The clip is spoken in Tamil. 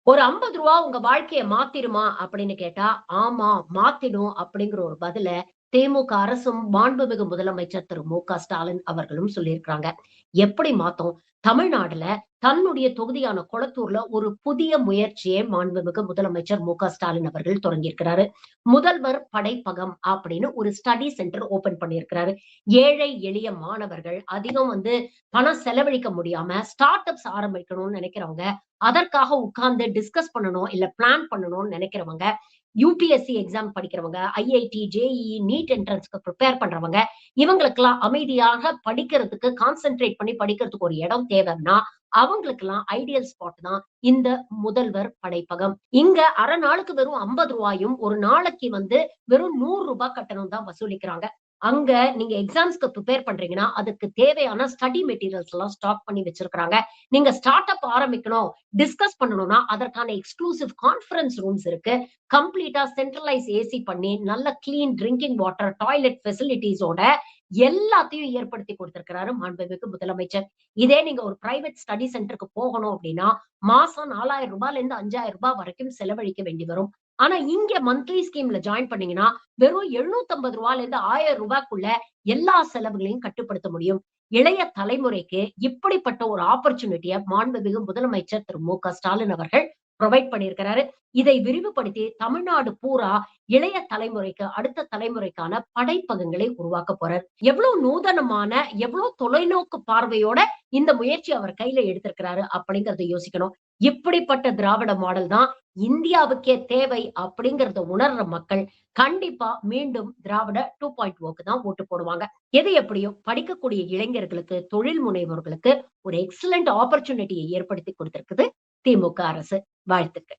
ஒரு ரூ. 50 உங்க வாழ்க்கைய மாத்திருமா? அப்படின்னு கேட்டா, ஆமா மாத்திடும் அப்படிங்கிற ஒரு பதில திமுக அரசும், மாண்புமிகு முதலமைச்சர் திரு மு.க. ஸ்டாலின் அவர்களும் சொல்லியிருக்கிறாங்க. எப்படி மாத்தும்? தமிழ்நாடுல தன்னுடைய தொகுதியான கொளத்தூர்ல ஒரு புதிய முயற்சியை மாண்புமிகு முதலமைச்சர் மு.க. ஸ்டாலின் அவர்கள் தொடங்கியிருக்கிறாரு. முதல்வர் படைப்பகம் அப்படின்னு ஒரு ஸ்டடி சென்டர் ஓப்பன் பண்ணியிருக்கிறாரு. ஏழை எளிய மாணவர்கள் அதிகம் பணம் செலவழிக்க முடியாம ஸ்டார்ட் அப்ஸ் ஆரம்பிக்கணும்னு நினைக்கிறவங்க, அதற்காக உட்கார்ந்து டிஸ்கஸ் பண்ணணும், இல்ல பிளான் பண்ணணும்னு நினைக்கிறவங்க, யுபிஎஸ்சி எக்ஸாம் படிக்கிறவங்க, ஐஐடி, ஜேஇஇ, நீட் என்ட்ரன்ஸ்க்கு பிரிப்பேர் பண்றவங்க, இவங்களுக்கெல்லாம் அமைதியாக படிக்கிறதுக்கு கான்சன்ட்ரேட் பண்ணி படிக்கிறதுக்கு ஒரு இடம் தேவைன்னா, அவங்களுக்கெல்லாம் ஐடியல் ஸ்பாட் தான் இந்த முதல்வர் படைப்பகம். இங்க அரை நாளுக்கு வெறும் ரூ. 50 ஒரு நாளைக்கு வெறும் ரூ. 100 கட்டணம் தான் வசூலிக்கிறாங்க. அங்க நீங்க எக்ஸாம்ஸ்க்கு பிரிப்பேர் பண்றீங்கன்னா, அதுக்கு தேவையான ஸ்டடி மெட்டீரியல்ஸ் எல்லாம் ஸ்டாக் பண்ணி வச்சிருக்காங்க. நீங்க ஸ்டார்ட் அப் ஆரம்பிக்கணும், டிஸ்கஸ் பண்ணணும்னா, அதற்கான எக்ஸ்க்ளூசிவ் கான்ஃபரன்ஸ் ரூம்ஸ் இருக்கு. கம்ப்ளீட்டா சென்ட்ரலைஸ் ஏசி பண்ணி, நல்ல கிளீன் ட்ரிங்கிங் வாட்டர், டாய்லெட் ஃபெசிலிட்டீஸோட எல்லாத்தையும் ஏற்படுத்தி குடுத்திருக்கிறாரு மாண்புமிகு முதலமைச்சர். இதே நீங்க ஒரு பிரைவேட் ஸ்டடி சென்டருக்கு போகணும் அப்படின்னா, மாசம் ரூ. 4000லேருந்து ரூ. 5000 வரைக்கும் செலவழிக்க வேண்டி வரும். ஆனா இங்க மந்த்லி ஸ்கீம்ல ஜாயின் பண்ணீங்கன்னா, வெறும் ரூ. 750லேருந்து ரூ. 1000க்குள்ள எல்லா செலவுகளையும் கட்டுப்படுத்த முடியும். இளைய தலைமுறைக்கு இப்படிப்பட்ட ஒரு ஆப்பர்ச்சுனிட்டிய மாண்புமிகு முதலமைச்சர் திரு மு.க. ஸ்டாலின் அவர்கள் புரொவைட் பண்ணியிருக்கிறாரு. இதை விரிவுபடுத்தி தமிழ்நாடு பூரா இளைய தலைமுறைக்கு, அடுத்த தலைமுறைக்கான படைப்பகங்களை உருவாக்க போறார். எவ்வளவு நூதனமான, எவ்வளவு தொலைநோக்கு பார்வையோட இந்த முயற்சி அவர் கையில எடுத்திருக்கிறாரு அப்படிங்கிறத யோசிக்கணும். இப்படிப்பட்ட திராவிட மாடல் தான் இந்தியாவுக்கே தேவை அப்படிங்கிறத உணர்ற மக்கள் கண்டிப்பா மீண்டும் திராவிட 2.0க்கு தான் ஓட்டு போடுவாங்க. எது எப்படியோ படிக்கக்கூடிய இளைஞர்களுக்கு, தொழில் முனைவோர்களுக்கு ஒரு எக்ஸலன்ட் ஆப்பர்ச்சுனிட்டியை ஏற்படுத்தி கொடுத்திருக்குது திமுக அரசு. வாழ்த்துக்கள்.